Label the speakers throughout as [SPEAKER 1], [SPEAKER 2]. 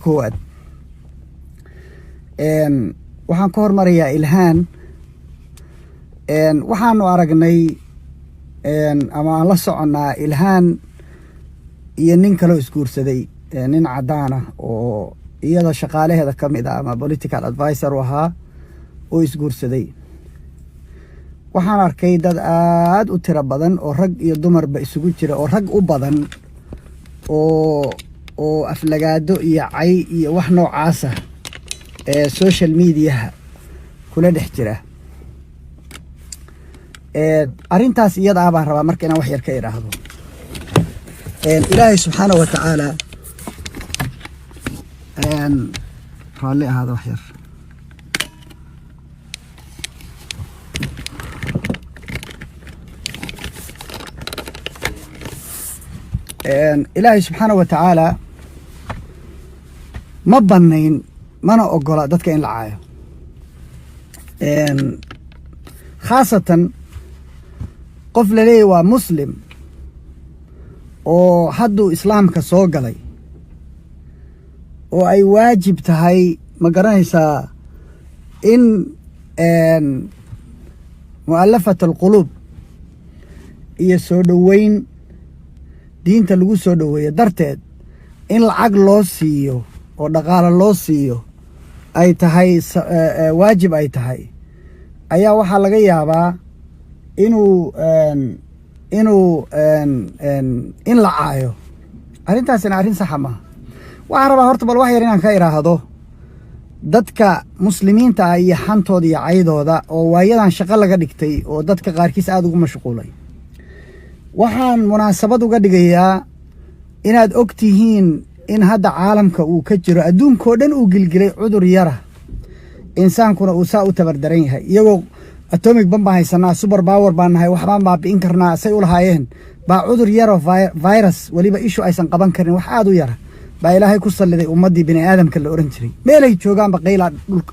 [SPEAKER 1] كواد waxaan ka hormarayaa ilhaan waxaanu aragnay ama aan la soconaa ilhaan iyo nin kale isguursaday nin cadaan ah oo iyada shaqaalaheeda ka mid ah ama political advisor u ahaa oo isguursaday waxaan arkay dad aad u tiro badan oo rag iyo dumarba isugu jira oo rag u badan oo aflagaado iyo cay iyo wax noocaas ah social media kula dhex jira arintaas iyada ah baan rabaa marka inaan wax yar ka iraahdo ilaahay subxaanahu wa tacaala raalli ahaada wax yar ilaahay subxaanahu wa tacaala ma banayn mana ogola dadka in la caayo khaasatan qof la leeyahy waa muslim oo hadduu islaamka soo galay oo ay waajib tahay ma garanaysaa in mu'allafat alquluub iyo soo dhoweyn diinta lagu soo dhoweeyo darteed in lacag loo siiyo oo dhaqaale loo siiyo ay tahay waajib ay tahay ayaa waxaa laga yaabaa in la caayo arrintaasina arrin saxa maaha waxaan rabaa horta bal wax yar inaan ka iraahdo dadka muslimiinta ah iyo xantooda iyo caydooda oo waayadan shaqo laga dhigtay oo dadka qaarkiis aada ugu mashquulay waxaan munaasabad uga dhigayaa inaad og tihiin in hadda caalamka uu ka jiro adduunkoo dhan uu gilgilay cudur yara insaankuna uu saa u tabardaran yahay iyagoo atomic ban baan haysanaa super power baan nahay waxbaan baabi'in karnaa say u lahaayeen baa cudur yaro virus weliba ishu aysan qaban karin wax aad u yara baa ilaahay ku salliday ummaddii bini aadamka la oran jiray meelay joogaanba qaylaa dhulka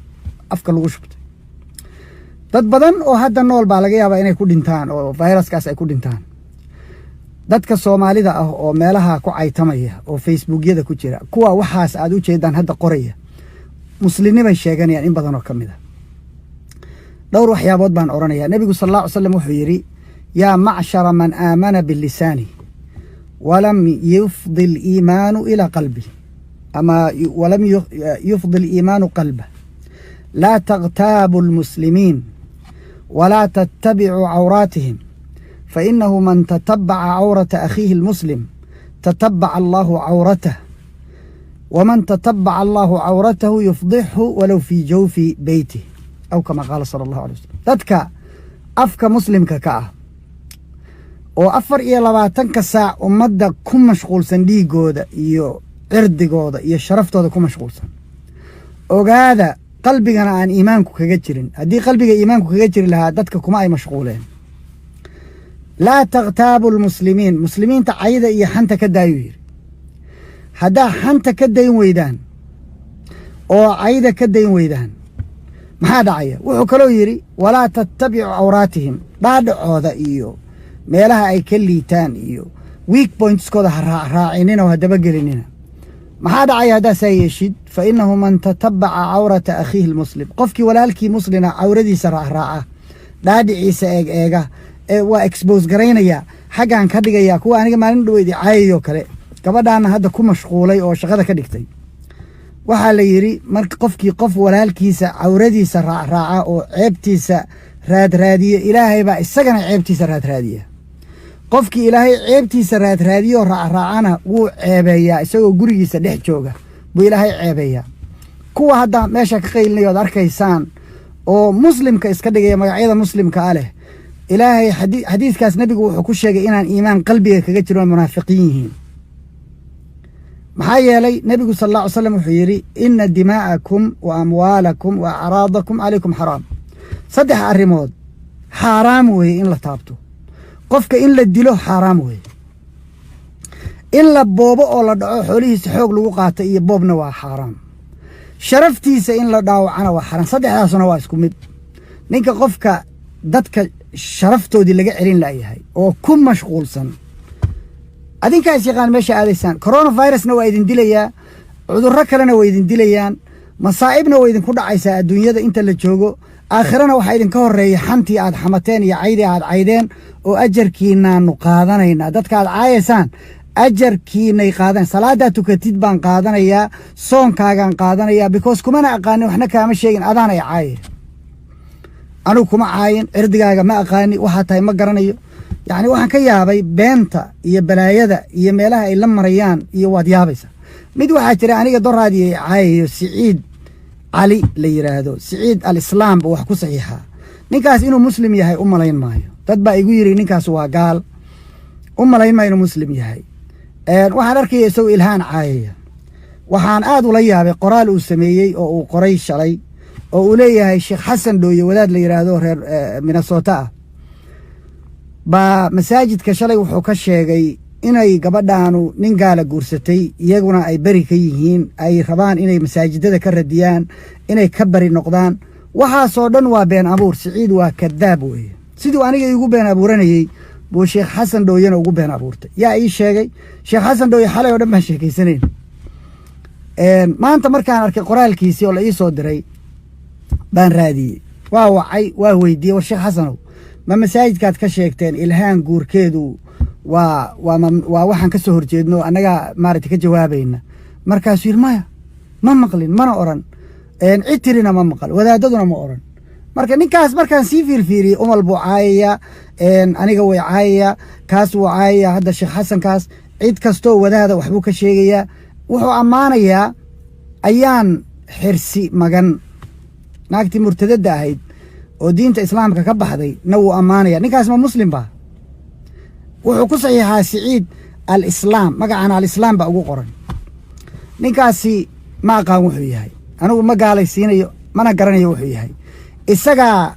[SPEAKER 1] afka lagu shubtay dad badan oo hadda nool baa laga yaabaa inay ku dhintaan oo viruskaas ay ku dhintaan dadka Soomaalida ah oo meelaha ku caytamaya oo facebookyada ku jira kuwa waxaas aad u jeedaan hadda qoraya muslimnimay sheeganayaan in badan oo kamid ah dhowr waxyaabood baan oranayaa nabigu sallallahu alayhi wasallam wuxuu yiri yaa macshara man aamana bil lisani walam yufdi al iimaan ila qalbi ama walam yufdi al iimaan qalba la taghtabu al muslimin ولا تتبعوا عوراتهم فإنه من تتبع عورة أخيه المسلم تتبع الله عورته ومن تتبع الله عورته يفضحه ولو في جوف بيته أو كما قال صلى الله عليه وسلم تدك أفك مسلم ككأه وأفر إيا لباتنك ساعة ومدى كم مشغول سندي قودة إيو عرد قودة إيو شرفت هذا كم مشغول سن وقاذا قلبك أنا عن إيمانك كجترين هدي قلبك إيمانك كجترين لها دتك كما أي مشغولين لا تغتابوا المسلمين مسلمين تعيدا إيا حنتا كدايوير هدا حنتا كدايون ويدان أو عيدا كدايون ويدان ما هذا عيا وحكلو يري ولا تتبعوا عوراتهم بعد عوضا إيو ميلها أي كليتان إيو ويك بوينتس كودا راعينينا وهدبقلينينا ما هذا عيا هدا سيشد فإنه من تتبع عورة أخيه المسلم قفكي ولالكي مسلنا عوردي سراع راعة دادي عيسى إيغا waa expose garaynaya xagaan ka dhigaya kuwa aniga maalin dhaweydii caayayo kale gabadhaana hadda ku mashquulay oo shaqada ka dhigtay waxaa la yiri marka qofkii qof walaalkiisa cawradiisa raaca oo ceebtiisa raadraadiyo ilaahay baa isagana ceebtiisa raadraadiya qofkii ilaahay ceebtiisa raadraadiyo raacana wuu ceebeeyaa isagoo gurigiisa dhex jooga buu ilaahay ceebeeyaa kuwa hadda meesha ka qaylinayo arkaysaan oo muslimka iska dhigaya magacyada muslimka leh إلهي حديث كاس نبي وحكوشة إنان إيمان قلبي كجتر المنافقين محايا لي نبي صلى الله عليه وسلم وحيري إن دماءكم وأموالكم وأعراضكم عليكم حرام صدح الرمود حرام وهي إن لطابته قفك إن لدلو حرام وهي إلا بوبو أو لدعو حوليه سحوق لوقات إيه بوبنا وحرام شرفتي سإن لدعو عنا وحرام صدح هذا سنواسكم نينك قفك دتك شرفتودي laga celin laayahay oo ku mashquulsan adinkaas yaqaan meesha aadaysan coronavirusna waa idin dilaya cudurro kalena way idin dilayaan masaa'ibna way idinku dhacaysaa adduunyada inta la joogo aakhirana waxaa idinka horreeya xantii aad xamateen iyo caydii aad caydeen oo ajarkiinaanu qaadanaynaa dadka aad caayaysaan ajarkiinay qaadan salaadaad tukatid baan qaadanayaa soonkaagaan qaadanayaa because kumana aqaanin waxna kaama sheegin adaan ay caaye anugu kuma caayin cirdigaaga ma aqaani waxaa tahay ma garanayo yacni waxaan ka yaabay beenta iyo balaayada iyo meelaha ay la marayaan iyo waad yaabaysa mid waxaa jira aniga doraadii ay caayayo siciid cali la yiraahdo siciid al-islaam buu wax ku saxiixaa ninkaas inuu muslim yahay u malayn maayo dad baa igu yiri ninkaas waa gaal u malayn maayo inuu muslim yahay waxaan arkaya isagoo ilhaan caayaya waxaan aad ula yaabay qoraal uu sameeyey oo uu qoray shalay oo uu leeyahay sheekh xasan dhooye wadaad la yiraahdo reer minnesota ah baa masaajidka shalay wuxuu ka sheegay inay gabadhaanu nin gaala guursatay iyaguna ay bari ka yihiin ay rabaan inay masaajidada ka radiyaan inay ka bari noqdaan waxaasoo dhan waa been abuur siciid waa kadaab weeye siduu aniga iigu been abuuranayey buu sheekh xasan dhooyena ugu been abuurtay yaa ii sheegay sheekh xasan dhooye xalay oo dhan baan sheekaysanayn maanta markaan arkay qoraalkiisii oo la ii soo diray baan raadiyey waa wacay waa weydiiyey war sheekh xasanow ma masaajidkaad ka sheegteen ilhaan guurkeedu waa waxaan ka soo horjeedno annaga maaragtay ka jawaabayna markaasuu yidhi maya ma maqlin mana oran cid tirina ma maqal wadaadaduna ma oran marka ninkaas markaan sii fiirfiiriyey umal buu caayaya aniga way caayaya kaas wuu caayaya hadda sheekh xasankaas cid kastoo wadaada waxbuu ka sheegayaa wuxuu ammaanayaa ayaan xirsi magan naagtii murtadada ahayd oo diinta islaamka ka baxday na wuu ammaanaya ninkaas ma muslim ba wuxuu ku saxiixaa siciid al-islaam magacana al-islaam baa ugu qoran ninkaasi ma aqaan wuxuu yahay anigu ma gaalaysiinayo mana garanayo wuxuu yahay isagaa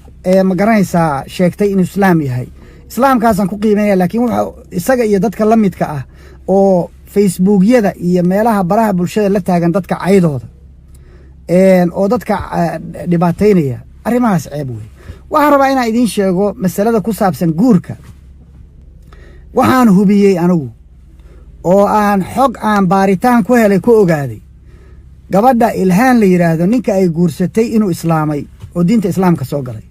[SPEAKER 1] ma garanaysaa sheegtay inuu islaam yahay islaamkaasaan ku qiimeynaya laakiin wuxuu isaga iyo dadka la midka ah oo facebookyada iyo meelaha baraha bulshada la taagan dadka caydooda oo dadka dhibaataynaya arrimahaas ceeb wey waxaan rabaa inaan idiin sheego masalada ku saabsan guurka waxaan hubiyey anigu oo aan xog aan baaritaan ku helay ku ogaaday gabadha ilhaan la yiraahdo ninka ay guursatay inuu islaamay oo diinta islaamka soo galay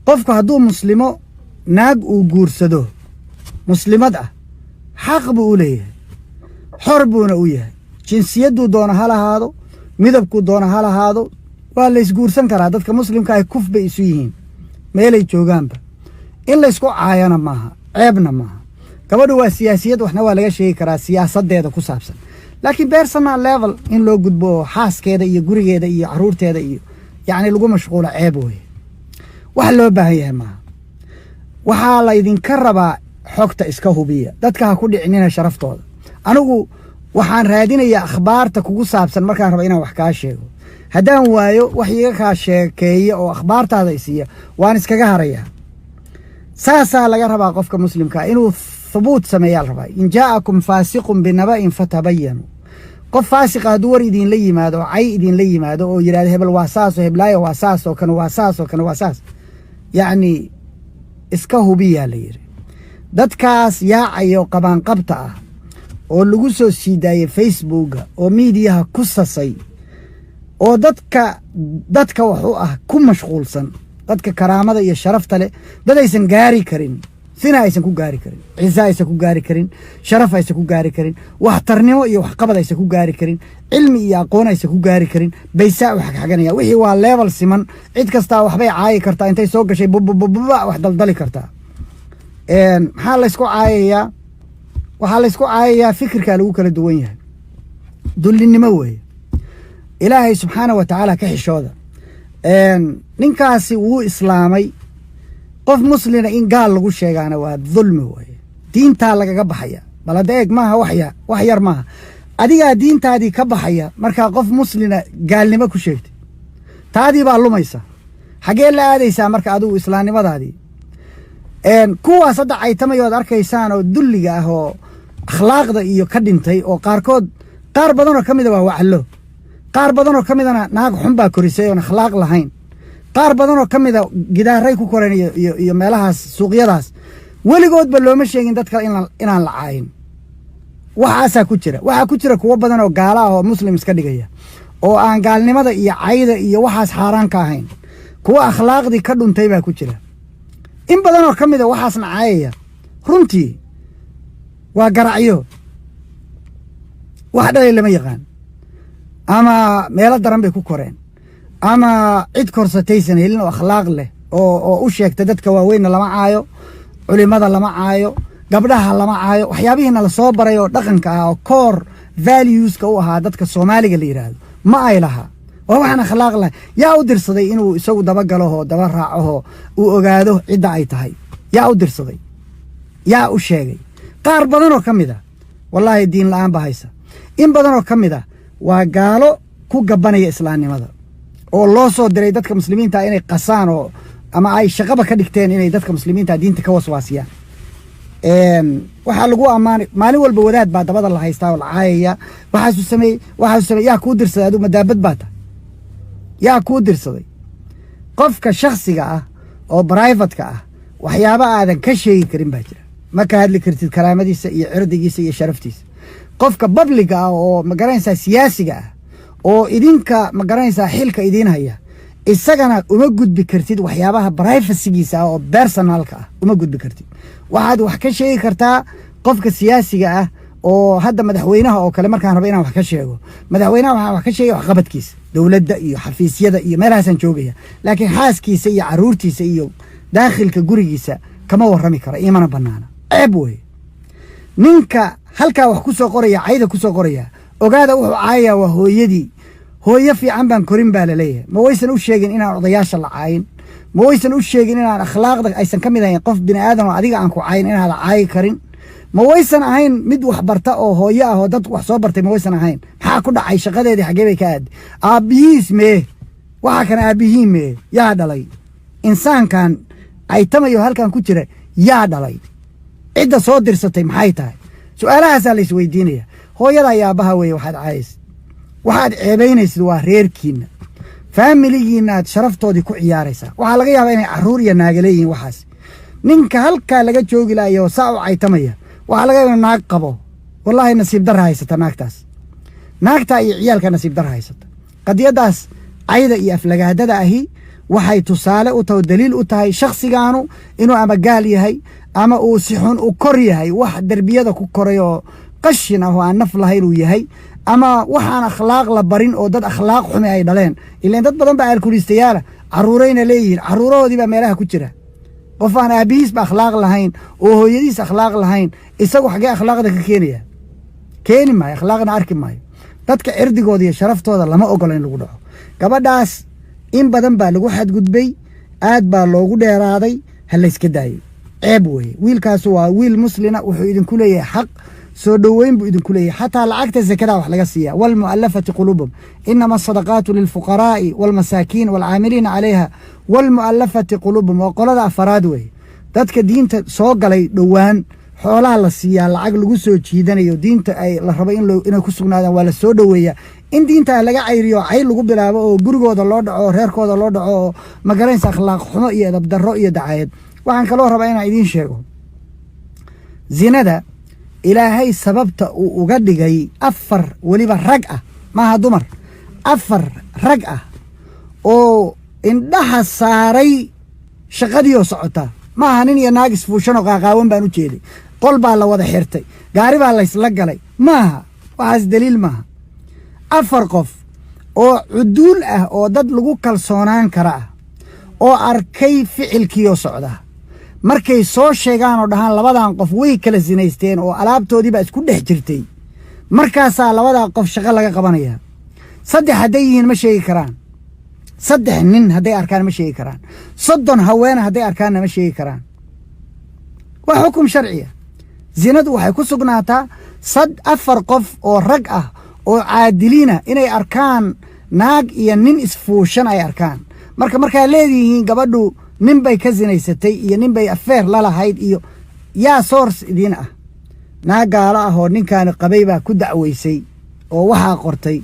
[SPEAKER 1] qofku hadduu muslimo naag uu guursado muslimad ah xaq buu u leeyahay xor buuna u yahay jinsiyaduu doona ha lahaado midabkuu doona ha lahaado waa la isguursan karaa dadka muslimka ay kuf bay isu yihiin meelay joogaanba in laysku caayana maaha ceebna maaha gabadhu waa siyaasiyad waxna waa laga sheegi karaa siyaasadeeda ku saabsan laakiin personal level in loo gudbo xaaskeeda iyo gurigeeda iyo caruurteeda iyo yacni lagu mashquulo ceeb weye wax loo baahan yahay maaha waxaa la idinka rabaa xogta iska hubiya dadka ha ku dhicinina sharaftooda anigu waxaan raadinayaa akhbaarta kugu saabsan markaan raba inaan wax kaa sheego haddaan waayo wax iga kaa sheekeeya oo akhbaartaada isiiya waan iskaga harayaa saasaa laga rabaa qofka muslimka inuu thubuut sameeyaa la rabaa in jaa'akum faasiqun binaba'in fatabayanu qof faasiqa hadduu war idinla yimaado oo cay idinla yimaado oo yidhahdo hebel waa saas oo heblaayo waa saas oo kan waa saas oo kan waa saas yacni iska hubiyaa la yidhi dadkaas yaacayo qabaanqabta ah oo lagu soo sii daayey facebooka oo miidiyaha ku sasay oo dadka wax u ah ku mashquulsan dadka karaamada iyo sharafta leh dad aysan gaari karin sina aysan ku gaari karin ciise aysan ku gaari karin sharaf aysan ku gaari karin waxtarnimo iyo waxqabad aysan ku gaari karin cilmi iyo aqoon aysan ku gaari karin baysaa u xagxaganaya wixii waa level siman cid kastaa waxbay caayi kartaa intay soo gashay bububububa wax daldali kartaa maxaa laysku caayayaa waxaa laysku caayayaa fikirkaa lagu kala duwan yahay dullinimo weeye ilaahay subxaana wa tacaala ka xishooda ninkaasi wuu islaamay qof muslina in gaal lagu sheegaana waa dulmi weeye diintaa lagaga baxaya bal hadda eeg maaha wax yar maaha adigaa diintaadii ka baxaya markaa qof muslina gaalnimo ku sheegtay taadii baa lumaysa xaggee la aadaysaa marka adigu islaamnimadaadii kuwaas hadda caytamayood arkaysaan oo dulliga ah oo akhlaaqda iyo ka dhintay oo qaar badanoo ka mida waa waclo qaar badanoo ka midana naag xun baa korisay oon akhlaaq lahayn qaar badanoo ka mida gidaaray ku koreen iyo meelahaas suuqyadaas weligoodba looma sheegin dadka inaan la caayin waxaasaa ku jira kuwa badan oo gaala ah oo muslim iska dhigaya oo aan gaalnimada iyo cayda iyo waxaas xaaraan ka ahayn kuwa akhlaaqdii ka dhuntay baa ku jira in badan oo ka mid a waxaasna caayaya runtii waa garacyo wax dhalay lama yaqaan ama meelo daran bay ku koreen ama cid korsataysan helin oo akhlaaq leh oo u sheegta dadka waaweynna lama caayo culimada lama caayo gabdhaha lama caayo waxyaabihiina la soo baray oo dhaqanka ah oo core valueska u ahaa dadka Soomaaliga la yiraahdo ma ay laha oo waxaan akhlaaq leh yaa u dirsaday inuu isagu daba galo oo daba raaco oo ogaado cidda ay tahay yaa u dirsaday yaa u sheegay qaar badan oo kamid ah wallahi diin la'aan ba haysa in badan oo kamid ah waa gaalo ku gabanaya islaamnimada oo loo soo diray dadka muslimiinta inay qasaan oo ama ay shaqaba ka dhigteen inay dadka muslimiinta diinta ka waswaasiyaan waxa lagu amaanay maalin walba wadaad baa dabada la haystaa oo la caayaya waxaas sameey yaa ku dirsaday adu madaabad baata yaa ku dirsaday qofka shakhsiga ah oo private-ka ah waxyaabo aadan ka sheegi karin baa jira ma ka hadli kartid karaamadiisa iyo cirdigiisa iyo sharaftiisa qofka public ah oo magaranaysa siyaasiga ah oo idinka magaranaysa xilka idin haya isagana uma gudbi kartid waxyaabaha privacy-giisa oo personalka ah uma gudbi kartid waxaad wax ka sheegi kartaa qofka siyaasiga ah oo hadda madaxweynaha oo kale markaan rabo inaan wax ka sheego madaxweynaha waxaan wax ka sheegay wax qabadkiisa dawladda iyo xafiisyada iyo meelahaasaan joogaya laakiin xaaskiisa iyo caruurtiisa iyo daakhilka gurigiisa kama warrami kara imana banaana ceeb wey ninka halkaa wax ku soo qoraya cayda ku soo qoraya ogaada wuxuu caayaya waa hooyadii hooyo fiican baan korin baa laleeyahay ma waysan u sheegin inaan odayaasha la caayin ma waysan u sheegin inaan akhlaaqda aysan ka mid ahayn qof bini aadan oo adiga aan ku caayin inaad caayi karin ma waysan ahayn mid wax barta oo hooyo ah oo dad wax soo bartay ma waysan ahayn maxaa ku dhacay shaqadeedii xagee bay ka aaday aabbihiis mee waxa kan aabbihiin mee yaa dhalay insaankan ay tamayo halkan ku jira yaa dhalay cidda soo dirsatay maxay tahay su'aalahaasaa la isweydiinaya hooyada iyo aabbaha weeye waxaad caayaysid waxaad ceebaynaysid waa reerkiinna faamiligiinna aad sharaftoodii ku ciyaaraysaa waxaa laga yaabaa inay carruur iyo naaga leeyihiin waxaas ninka halkaa laga joogi lahayo oo saa u caytamaya waxaa laga yaabaa naag qabo wallaahi nasiib darra haysata naagtaas naagtaa iyo ciyaalka nasiib darra haysata qadiyaddaas cayda iyo aflagaadada ahi waxay tusaale u tahay daliil u tahay shakhsigaanu inuu ama gaal yahay ama uu si xun u kor yahay wax darbiyada ku koray oo qashin ah oo aan naf lahayn uu yahay ama waxaan akhlaaq la barin oo dad akhlaaq xumi ay dhaleen ilaan dad badan baa alkulistayaala carruurayna leeyihiin carruurahoodii baa meelaha ku jira qof aan aabbihiisba akhlaaq lahayn oo hooyadiis akhlaaq lahayn isagu xagee akhlaaqda ka keenaya keeni maayo akhlaaqna arki maayo dadka cirdigooda iyo sharaftooda lama ogola in lagu dhaco gabadhaas in badan baa lagu xadgudbay aad baa loogu dheeraaday ha layska daayay ceeb weeye wiilkaasu waa wiil muslina wuxuu idinku leeyahay xaq soo dhoweyn buu idinku leeyahay xataa lacagta zakada wax laga siiya walmu'allafati quluubum inama asadaqaatu lilfuqaraa'i walmasaakiin walcaamiliina calayha walmu'allafati quluubum waa qolada afaraad weeye dadka diinta soo galay dhowaan xoolaha la siiyaa lacag lagu soo jiidanayo diinta ay la rabo inay ku sugnaadaan waa la soo dhoweeyaa in diinta laga cayriyo cayl lagu bilaabo oo gurigooda loo dhaco oo reerkooda loo dhaco oo magaranaysa akhlaaq xumo iyo edab darro iyo dacayad waxaan kaloo rabaa inaan idiin sheego zinada ilaahay sababta uu uga dhigay 4 weliba rag ah maaha dumar 4 rag ah oo indhaha saaray shaqadii oo socota maaha nin iyo naag isfuushan oo qaaqaawan baan u jeeday qol baa la wada xirtay gaari baa la isla galay maaha waxaas daliil maaha 4 qof oo cuduul ah oo dad lagu kalsoonaan kara ah oo arkay ficilkii oo socda markay soo sheegaan oo dhahaan labadan qof way kala sinaysteen oo alaabtoodii baa isku dhex jirtay markaasaa labadaa qof shaqo laga qabanaya 3 hadday yihiin ma sheegi karaan 3 nin hadday arkaan ma sheegi karaan 30 haween hadday arkaanna ma sheegi karaan waa xukum sharciya zinadu waxay ku sugnaataa 4 qof oo rag ah oo caadiliina inay arkaan naag iyo nin isfuushan ay arkaan markaa leedihiin gabadhu nin bay ka zinaysatay iyo nin bay afeer la lahayd iyo yaa source idin ah naag gaalo ah oo ninkaan qabay baa ku dacweysay oo waxaa qortay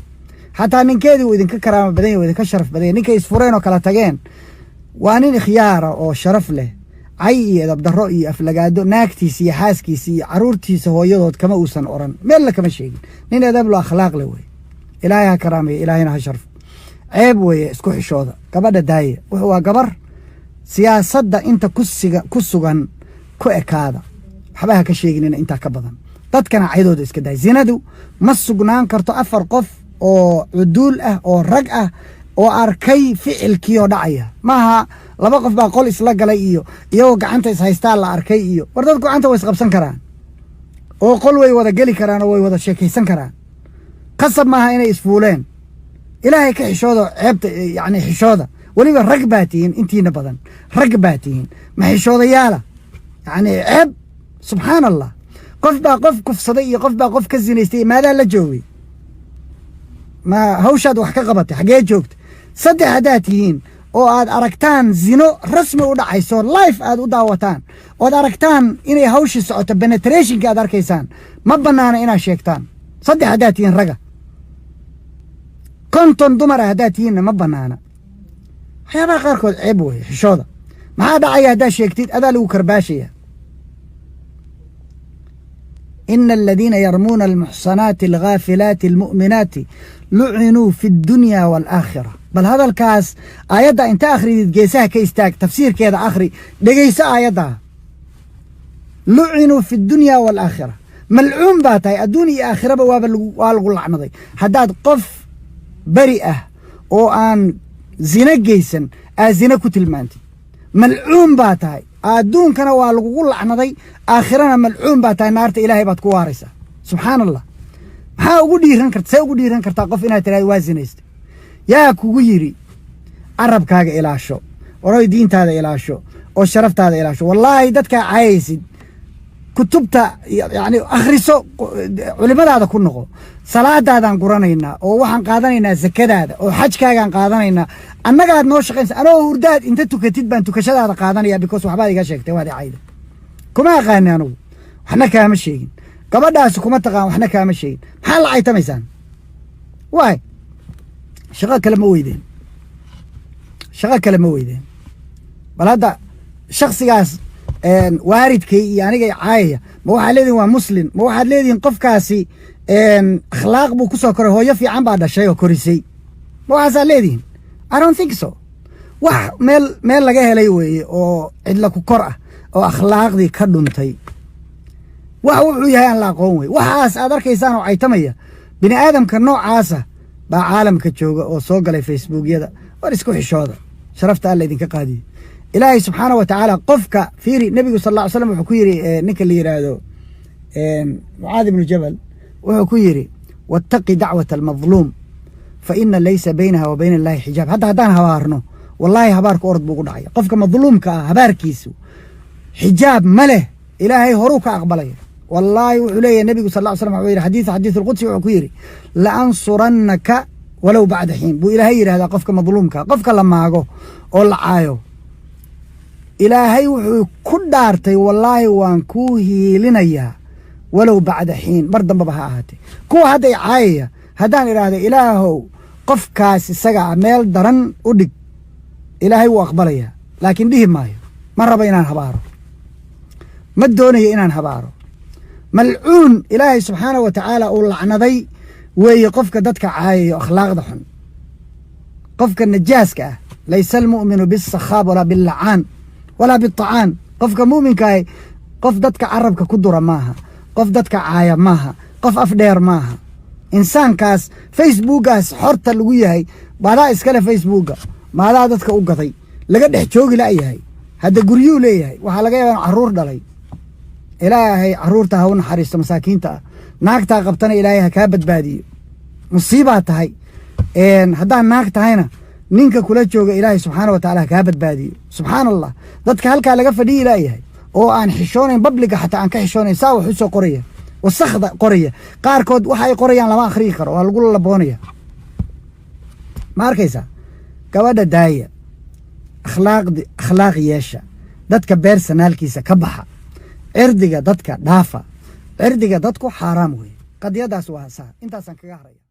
[SPEAKER 1] xataa ninkeedii uu idinka karaama badan yahay idinka sharaf badan yahay ninkay isfureen oo kala tageen waa nin ikhyaara oo sharaf leh cay iyo edabdarro iyo aflagaado naagtiisa iyo xaaskiisa iyo caruurtiisa hooyadood kama uusan oran meel kama sheegin nin edab lo akhlaaq leh wey ilaahay ha karaamay ilaahayna ha sharfo ceeb weeye isku xishooda gabadha daaya wuxuu waa gabar siyaasadda inta ku sugan ku ekaada waxba ha ka sheeginina intaa ka badan dadkana caydooda iska daay zinadu ma sugnaan karto 4 qof oo cuduul ah oo rag ah oo arkay ficilkii oo dhacaya maaha 2 qof baa qol isla galay iyo iyagoo gacanta is haystaa la arkay iyo war dad gacanta way isqabsan karaan oo qol way wada geli karaan oo way wada sheekaysan karaan qasab maaha inay isfuuleen ilaahay ka xishooda ceebta yani xishooda waliba rag baatiyin intiina badan rag baatiyin ma xishoodayaala yani ceeb subhanallah qof baa qof kufsaday iyo qof baa qof ka zinaystay maadaa la joogay ma hawshaad wax ka qabatay xagee joogta saddex haddaad tihiin oo aad aragtaan zino rasmi u dhacayso life aad u daawataan ood aragtaan inay hawshii socoto penetrationka aad arkaysaan ma bannaana inaad sheegtaan saddex haddaad tihiin raga 50 dumar haddaad tihiinna ma bannaana waxyaabaha qaarkood ceeb weeye xishooda maxaa dhacaya haddaad sheegtid adaa lagu karbaashaya إن الذين يرمون المحصنات الغافلات المؤمنات لعنوا في الدنيا والآخرة بل هذا الكاس آيادا انت آخري جيساها كيستاك تفسير كذا آخري دقيسا آيادا لعنوا في الدنيا والآخرة ملعون باتاي الدنيا آخرة بوالغو اللعنضي حداد قف بريئة أو آن زنا جيسن زنا كتلمانتي ملعون باتاي adduun kana waa lagu lacnaday aakhirana malcuun baa tahay naarta ilaahay baad ku waaraysaa subxaan allah maxaa ugu dhiiran kartaa see ugu dhiiran kartaa qof inaad tiraahdo waa zinaystay yaa kugu yiri carabkaaga ilaasho waroy diintaada ilaasho oo sharaftaada ilaasho wallaahi dadkaa caayaysid kutubta yani akhriso culimadaada ku noqo salaadaadaan guranaynaa oo waxaan qaadanaynaa zakadaada oo xajkaagaan qaadanaynaa annagaad noo shaqaynsa anoo hurdaad inta tukatid baan tukashadaada qaadanaya because waxbaad iga sheegtay waad cayda kuma aqaani anugu waxna kaama sheegin gabadhaasi kuma taqaan waxna kaama sheegin maxaa la caytamaysaan waay shaqo kale ma weydeen bal hadda shakhsigaas waaridkay iyo aniga caayaya ma waxaad leedihin waa muslim ma waxaad leedihin qofkaasi akhlaaq buu ku soo koray hooyo fiican baa dhashay oo korisay ma waxaasaad leedihin I don't think so wax meel laga helay weeye oo cidla ku kor ah oo akhlaaqdii ka dhuntay wax wuxuu yahay aan la aqoon wey waxaas aad arkaysaan oo caytamaya bini aadamka noocaasa baa caalamka jooga oo soo galay facebookyada war isku xishooda sharafta alla idinka qaadiyo ilaahay subxaanahu wa tacaala qofka fiiri nebigu sal alla ly slam wuxuu ku yidhi ninka la yidhaahdo mucaad ibnu jabal wuxuu ku yidhi wattaqi dacwata almadluum fa ina laysa baynaha wa bayna allahi xijaab hadda haddaan habaarno wallaahi habaarka orod buu ugu dhacaya qofka madluumka ah habaarkiisu xijaab ma leh ilaahay horuu ka aqbalaya wallaahi wuxuu leeyahay nebigu sal alla ly slam wuxuu yidhi xadiiث alqudsi wuxuu ku yidhi laansurannaka walow bacda xiin buu ilaahay yidhahdaa qofka madluumka qofka la maago oo la caayo ilaahay wuxuu ku dhaartay wallaahi waan kuu hiilinayaa walow bacda xiin mar dambaba ha ahaatee kuwa hadday caayaya haddaan idhaahda ilaahow qofkaas isaga meel daran u dhig ilaahay wuu aqbalayaa laakiin dhihi maayo ma raba inaan habaaro ma doonayo inaan habaaro malcuun ilaahay subxaanahu wa tacaala uu lacnaday weeye qofka dadka caayayo akhlaaqda xun qofka najaaska ah laysa almu'minu bisakhaab walaa billacaan walaa biطacaan qofka mu'minkaah qof dadka carabka ku dura maaha qof dadka caaya maaha qof afdheer maaha insaankaas facebookaas xorta lagu yahay maadaa iskale facebooka maadaa dadka u gaday laga dhex joogi la'yahay hadda guryuu leeyahay waxaa laga yaabaa carruur dhalay ilaahay carruurta ha u naxariisto masaakiinta ah naagtaa qabtana ilaahay ha kaa badbaadiyo musiibaa tahay haddaan naag tahayna ninka kula jooga ilaahay subxaana wa tacala ha kaa badbaadiyo subxaana allah dadka halkaa laga fadhiyi la'yahay oo aan xishoonayn babliga xataa aan ka xishoonayn saa wax u soo qoraya wasakda qoraya qaarkood waxa ay qorayaan lama akhriyi karo waa lagu laboonaya ma arkaysaa gabadha daaya akhlaaq yeesha dadka beersanaalkiisa ka baxa cirdiga dadka dhaafa cirdiga dadku xaaraam weeye qadiyadaas waa saa intaasaan kaga haraya